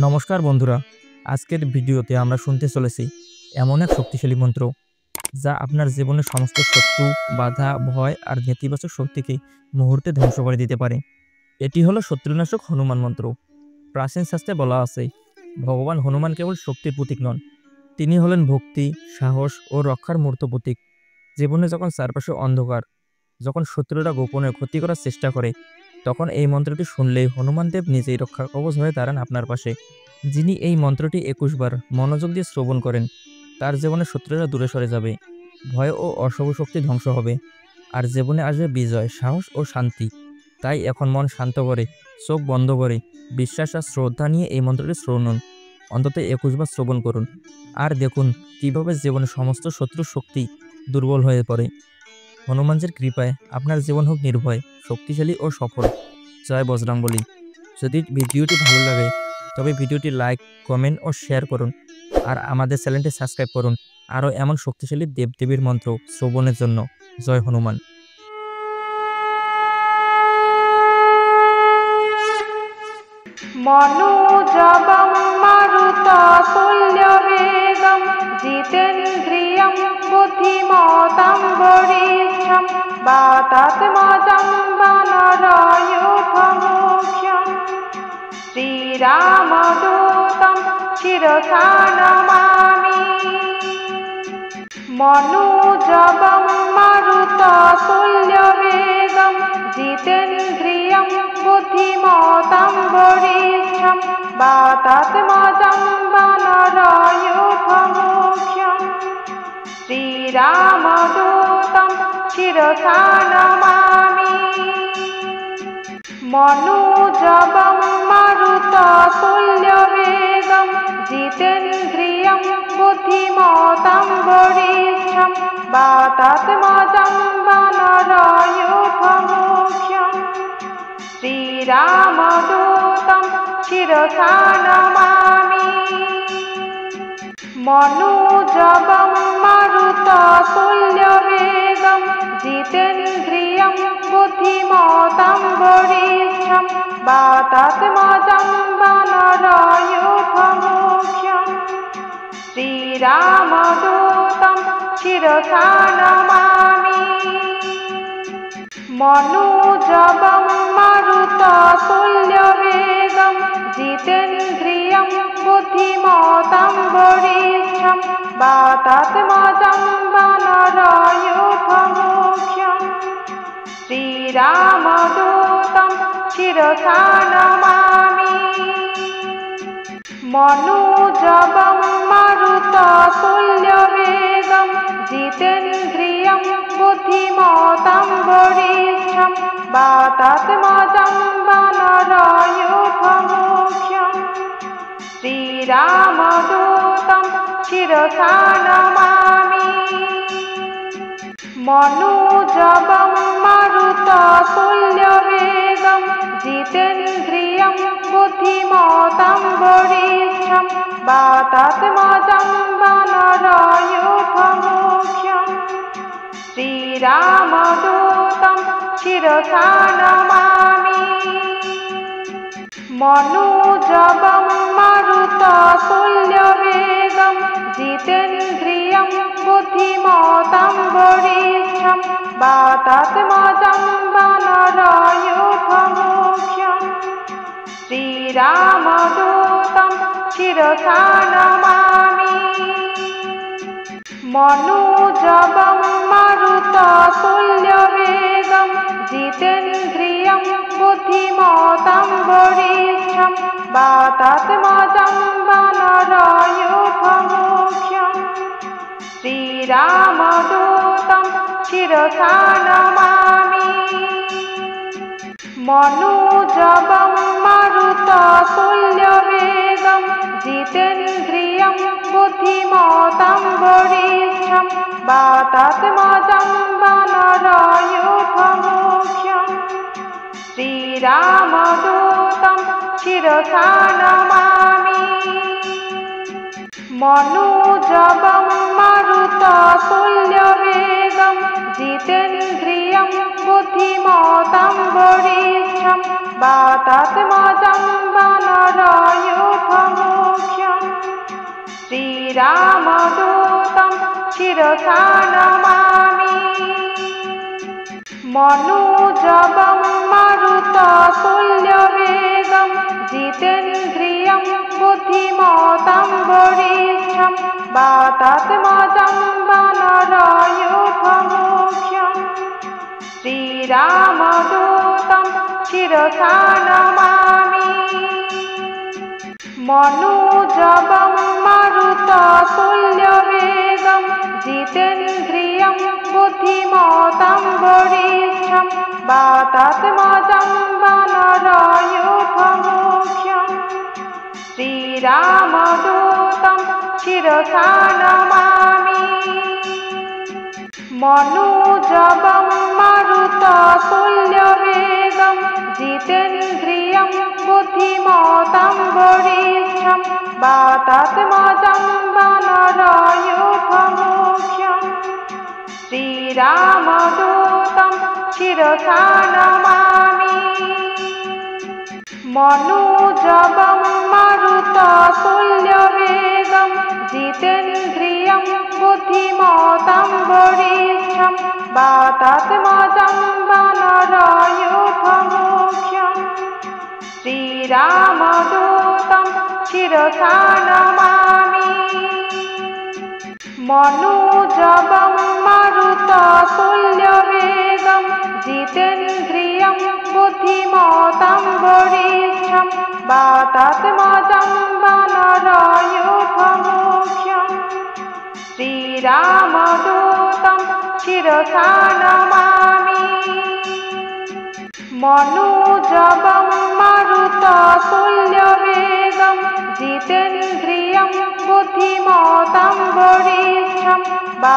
নমস্কার বন্ধুরা, আজকের ভিডিওতে আমরা শুনতে চলেছি এমন এক শক্তিশালী মন্ত্র যা আপনার জীবনের সমস্ত শত্রু, বাধা, ভয় আর নেতিবাচক শক্তিকে মুহূর্তে ধ্বংস করে দিতে পারে। এটি হলো শত্রুনাশক হনুমান মন্ত্র। প্রাচীন শাস্ত্রে বলা আছে, ভগবান হনুমান কেবল শক্তির প্রতীক নন, তিনি হলেন ভক্তি, সাহস ও রক্ষার মূর্ত প্রতীক। জীবনে যখন চারপাশে অন্ধকার, যখন শত্রুরা গোপনে ক্ষতি করার চেষ্টা করে, তখন এই মন্ত্রটি শুনলেই হনুমান দেব নিজেই রক্ষা কবচ হয়ে দাঁড়ান আপনার পাশে। যিনি এই মন্ত্রটি ২১ বার মনোযোগ দিয়ে শ্রবণ করেন, তার জীবনে শত্রুরা দূরে সরে যাবে, ভয় ও অশুভ শক্তি ধ্বংস হবে, আর জীবনে আসবে বিজয়, সাহস ও শান্তি। তাই এখন মন শান্ত করে, চোখ বন্ধ করে, বিশ্বাস আর শ্রদ্ধা নিয়ে এই মন্ত্রটি শ্রবণ অন্তত ২১ বার শ্রবণ করুন, আর দেখুন কিভাবে জীবনের সমস্ত শত্রুর শক্তি দুর্বল হয়ে পড়ে। হনুমানজির কৃপায় আপনার জীবন হোক নির্ভয়, শক্তিশালী ও সফল। জয় বজরংবলী। যদি ভিডিওটি ভালো লাগে তবে ভিডিওটি লাইক, কমেন্ট ও শেয়ার করুন, আর আমাদের চ্যানেলটি সাবস্ক্রাইব করুন আরও এমন শক্তিশালী দেবদেবীর মন্ত্র শ্রবণের জন্য। জয় হনুমান। मनोजवं मारुततुल्यवेगं जितेन्द्रियं बुद्धिमतां वरिष्ठं वातात्मजं वानरायुधमुख्यं श्रीरामदूतं शिरसा नमामि। मनोजवं मारुततुल्यवेगं जितेन्द्रियं बुद्धिमतां वरिष्ठं वातात्मजं वानरायुधमुख्यं श्रीरामदूतं शिरसा नमामि। मनोजवं मारुततुल्यवेगं जितेन्द्रियं बुद्धिमतां वरिष्ठं वातात्मजं वानरायुधमुख्यं श्रीरामदूतं शिरसा नमामि। मनोजवं मारुततुल्यवेगं जितेन्द्रियं बुद्धिमतां वरिष्ठं वातात्मजं वानरायुधमुख्यं श्रीरामदूतं शिरसा नमामि। मनोजवं मारुततुल्यवेगं जितेन्द्रियं बुद्धिमतां वरिष्ठं वातात्मजं वानरायुधमुख्यं श्रीरामदूतं शिरसा नमामि। मनोजवं मारुततुल्यवेगं जितेन्द्रियं बुद्धिमतां वरिष्ठं वातात्मजं वानरायुधमुख्यं श्रीरामदूतं शिरसा नमामि। मनोजवं मारुततुल्यवेगं जितेन्द्रियं बुद्धिमतां वरिष्ठं वातात्मजं वानरायुधमुख्यं श्रीरामदूतं शिरसा नमामि। मनोजवं मारुततुल्यवेगं जितेन्द्रियं बुद्धिमतां वरिष्ठं वातात्मजं वानरायुधमुख्यं श्रीरामदूतं शिरसा नमामि। मनोजवं मारुततुल्यवेगं जितेन्द्रियं बुद्धिमतां वरिष्ठं वातात्मजं वानरायुधमुख्यं श्रीरामदूतं शिरसा नमामि। मनोजवं मारुततुल्यवेगं जितेन्द्रियं बुद्धिमतां वरिष्ठं वातात्मजं वानरायुधमुख्यं श्रीरामदूतं शिरसा नमामि। मनोजवं मारुततुल्यवेगं जितेन्द्रियं बुद्धिमतां वरिष्ठं वातात्मजं वानरायुधमुख्यं श्रीरामदूतं शिरसा नमामि मनोजवं मारुततुल्यवेगं जितेन्द्रियं बुद्धिमतां वरिष्ठं वातात्मजं वानरयूथमुख्यं श्रीरामदूतं शिरसा नमामि मनोजवं मारुततुल्यवेगं जितेन्द्रियं बुद्धिमतां वरिष्ठं वातात्मजं वानरयूथमुख्यं श्रीरामदूतं शिरसा नमामि मनोजवं मारुततुल्यवेगं जितेन्द्रियं बुद्धिमतां वरिष्ठं वातात्मजं वानरयूथमुख्यं श्रीरामदूतं शिरसा नमामि मनोजवं मारुततुल्यवेगं जितेन्द्रियं बुद्धिमतां वरिष्ठं वातात्मजं वानरयूथमुख्यं श्रीरामदूतं शिरसा नमामि मनोजवं मारुततुल्यवेगं जितेन्द्रियं बुद्धिमतां वरिष्ठं वातात्मजं वानरयूथमुख्यं श्रीरामदूतं शिरसा नमामि मनोजवं मारुततुल्यवेगं जितेन्द्रियं बुद्धिमतां वरिष्ठं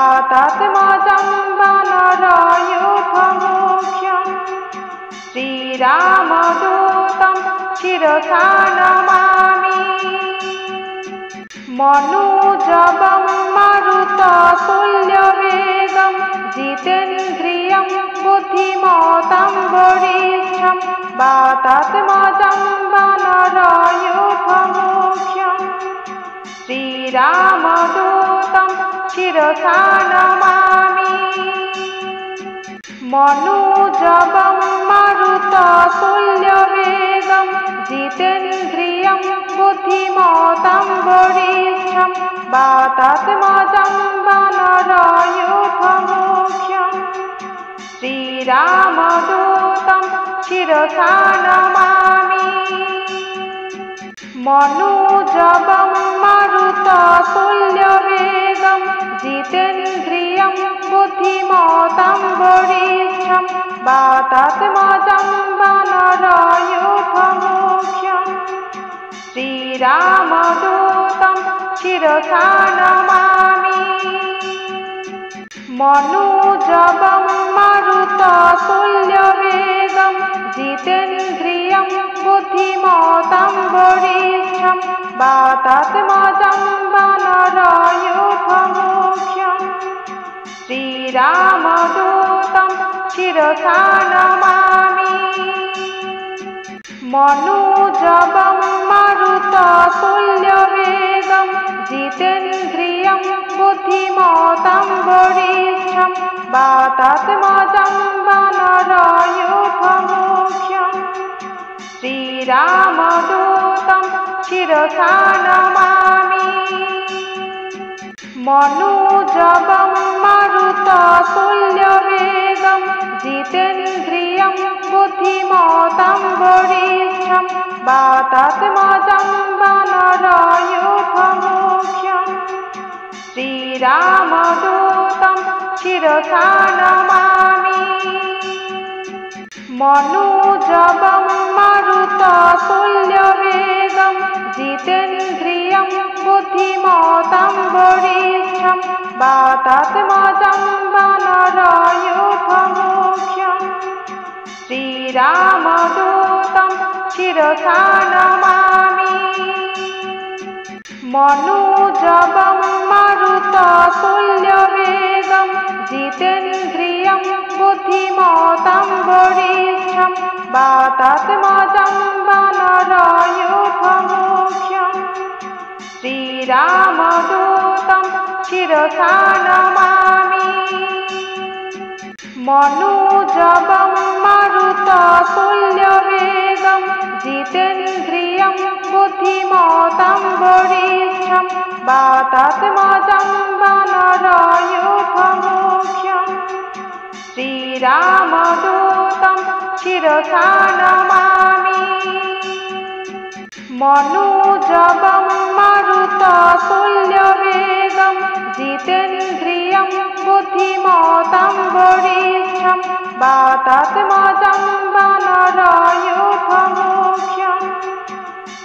वातात्मजं वानरयूथमुख्यं श्रीरामदूतं शिरसा नमामि मनोजवं मारुततुल्यवेगं जितेन्द्रियं बुद्धिमतां वरिष्ठं वातात्मजं वानरयूथमुख्यं श्रीरामदूतं शिरसा नमामि मनोजवं मारुततुल्यवेगं जितेन्द्रियं बुद्धिमतां वरिष्ठं वातात्मजं वानरयूथमुख्यं श्रीरामदूतं शिरसा नमामि मनोजवं मारुततुल्यवेगं जितेन्द्रियं बुद्धिमतां वरिष्ठं वातात्मजं वानरयूथमुख्यं श्रीरामदूतं शिरसा नमामि मनोजवं मारुततुल्यवेगं जितेन्द्रियं बुद्धिमतां वरिष्ठं वातात्मजं वानरयूथमुख्यं श्रीरामदूतं शिरसा नमामि मनोजवं मारुततुल्यवेगं जितेन्द्रियं बुद्धिमतां वरिष्ठं वातात्मजं वानरयूथमुख्यं श्रीरामदूतं शिरसा नमामि मनोजवं मारुततुल्यवेगं जितेन्द्रियं बुद्धिमतां वरिष्ठं वातात्मजं वानरयूथमुख्यं श्रीरामदूतं शिरसा नमामि मनोजवं मारुततुल्यवेगं जितेन्द्रियं बुद्धिमतां वरिष्ठं वातात्मजं वानरयूथमुख्यं श्रीरामदूतं शिरसा नमामि मनोजवं मारुततुल्यवेगं जितेन्द्रियं बुद्धिमतां वरिष्ठं वातात्मजं वानरयूथमुख्यं श्रीरामदूतं शिरसा नमामि मनोजवं मारुततुल्यवेगं जितेन्द्रियं बुद्धिमतां वरिष्ठं वातात्मजं वानरयूथमुख्यं श्रीरामदूतं शिरसा नमामि मनोजवं मारुततुल्यवेगं जितेन्द्रियं बुद्धिमतां वरिष्ठं वातात्मजं वानरयूथमुख्यं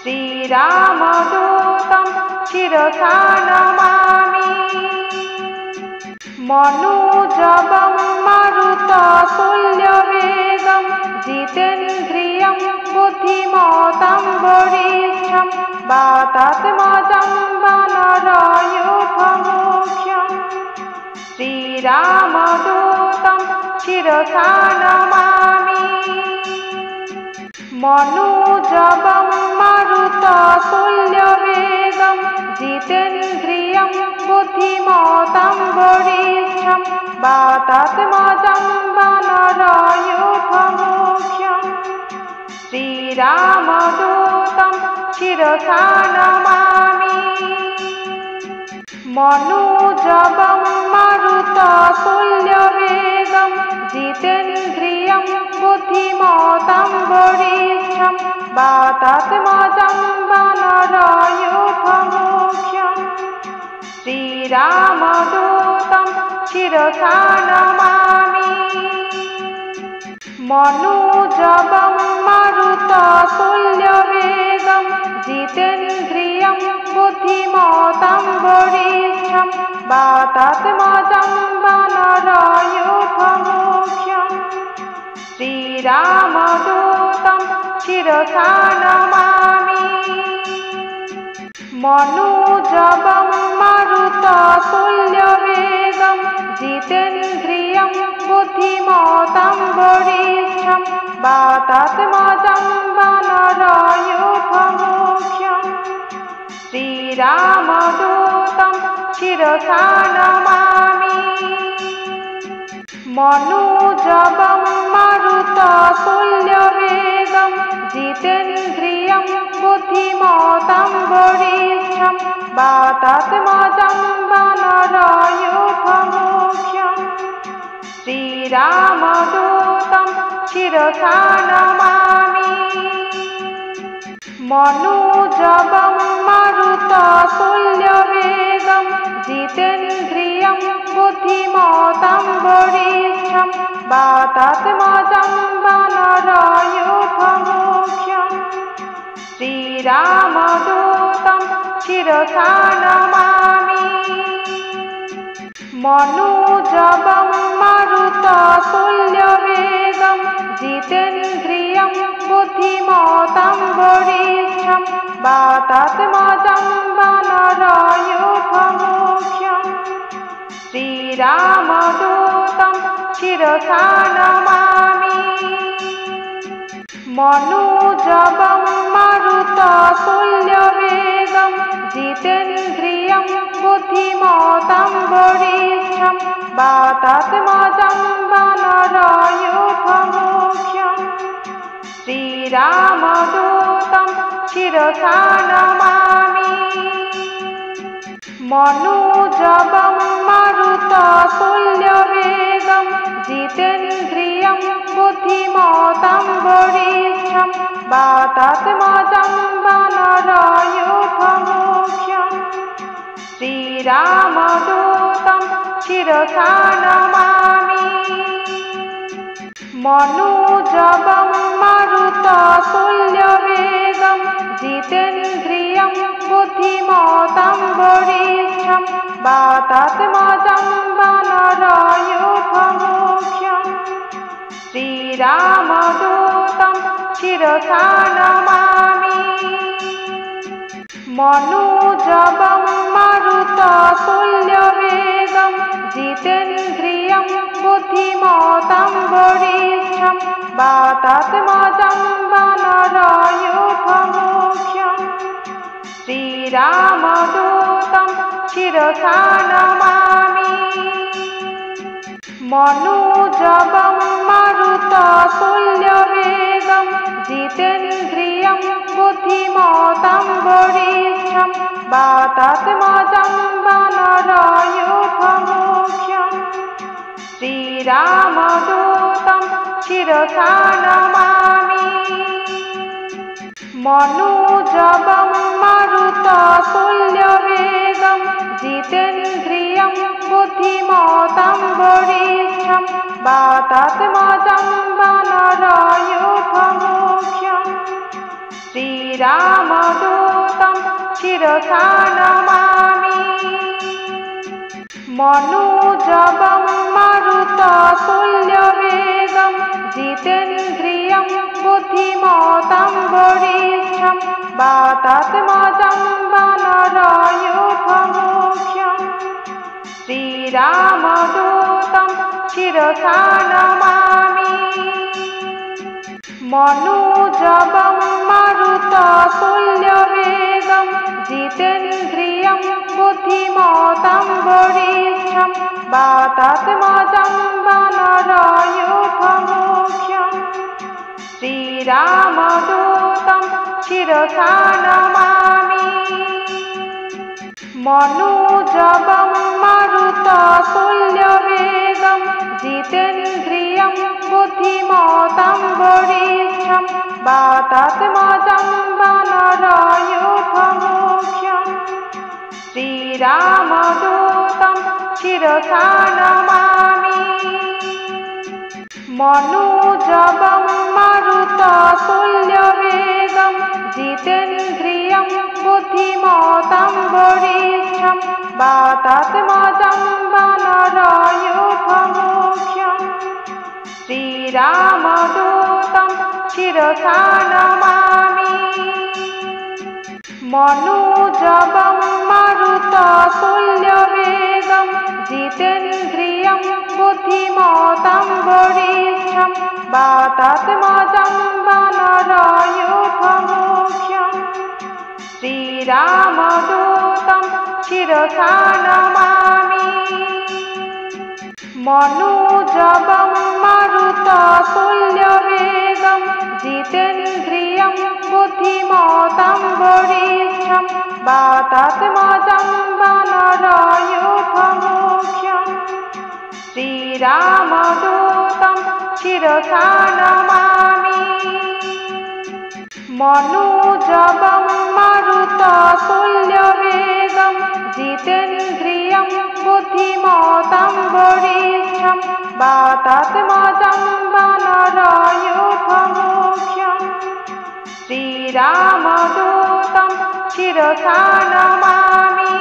श्रीरामदूतं शिरसा नमामि मनोजवं मारुततुल्यवेगं जितेन्द्रियं बुद्धिमतां वरिष्ठं वातात्मजं वानरयूथमुख्यं श्रीरामदूतं शिरसा नमामि मनोजवं मारुततुल्यवेगं जितेन्द्रियं बुद्धिमतां वरिष्ठं वातात्मजं वानरयूथमुख्यं श्रीरामदूतं शिरसा नमामि मनोजवं मारुततुल्यवेगं जितेन्द्रियं बुद्धिमतां वरिष्ठं वातात्मजं वानरयूथमुख्यं श्रीरामदूतं शिरसा नमामि मनोजवं मारुततुल्यवेगं जितेन्द्रियं बुद्धिमतां वरिष्ठं वातात्मजं वानरयूथमुख्यं श्रीरामदूतं शिरसा नमामि मनोजवं मारुततुल्यवेगं जितेन्द्रियं बुद्धिमतां वरिष्ठं वातात्मजं वानरयूथमुख्यं श्रीरामदूतं शिरसा नमामि मनोजवं मारुततुल्यवेगं जितेन्द्रियं बुद्धिमतां वरिष्ठं वातात्मजं वानरयूथमुख्यं श्रीरामदूतं शिरसा नमामि मनोजवं मारुततुल्यवेगं जितेन्द्रियं बुद्धिमतां वरिष्ठं वातात्मजं वानरयूथमुख्यं श्रीरामदूतं शिरसा नमामि मनोजवं मारुततुल्यवेगं जितेन्द्रियं बुद्धिमतां वरिष्ठं वातात्मजं वानरयूथमुख्यं श्रीरामदूतं शिरसा नमामि मनोजवं मारुततुल्यवेगं जितेन्द्रियं बुद्धिमतां वरिष्ठं वातात्मजं वानरयूथमुख्यं श्रीरामदूतं शिरसा नमामि मनोजवं मारुततुल्यवेगं जितेन्द्रियं बुद्धिमतां वरिष्ठं वातात्मजं वानरयूथमुख्यं श्रीरामदूतं शिरसा नमामि मनोजवं मारुततुल्यवेगं जितेन्द्रियं बुद्धिमतां वरिष्ठं वातात्मजं वानरयूथमुख्यं श्रीरामदूतं शिरसा नमामि मनोजवं मारुततुल्यवेगं जितेन्द्रियं बुद्धिमतां वरिष्ठं वातात्मजं वानरयूथमुख्यं श्रीरामदूतं शिरसा नमामि मनोजवं मारुततुल्यवेगं जितेन्द्रियं बुद्धिमतां वरिष्ठं वातात्मजं वानरयूथमुख्यम् श्रीरामदूतं शिरसा नमामि मनोजवं मारुततुल्यवेगं जितेन्द्रियं बुद्धिमतां वरिष्ठं वातात्मजं वानरयूथमुख्यम् श्रीरामदूतं शिरसा नमामि मनोजवं मारुततुल्यवेगं जितेन्द्रियं बुद्धिमतां वरिष्ठं वातात्मजं वानरयूथमुख्यम् श्रीरामदूतं शिरसा नमामि मनोजवं मारुततुल्यवेगं जितेन्द्रियं बुद्धिमतां वरिष्ठं वातात्मजं वानरयूथमुख्यम् श्रीरामदूतं शिरसा नमामि मनोजवं मारुततुल्यवेगं जितेन्द्रियं बुद्धिमतां वरिष्ठं वातात्मजं वानरयूथमुख्यम् श्रीरामदूतं शिरसा नमामि मनोजवं मारुततुल्यवेगं जितेन्द्रियं बुद्धिमतां वरिष्ठं वातात्मजं वानरयूथमुख्यम् श्रीरामदूतं शिरसा नमामि मनोजवं मारुततुल्यवेगं जितेन्द्रियं बुद्धिमतां वरिष्ठं वातात्मजं वानरयूथमुख्यम् श्रीरामदूतं शिरसा नमामि मनोजवं मारुततुल्यवेगं जितेन्द्रियं बुद्धिमतां वरिष्ठं वातात्मजं वानरयूथमुख्यम् श्रीरामदूतं शिरसा नमामि मनोजवं मारुततुल्यवेगं जितेन्द्रियं बुद्धिमतां वरिष्ठं वातात्मजं वानरयूथमुख्यम् श्रीरामदूतं शिरसा नमामि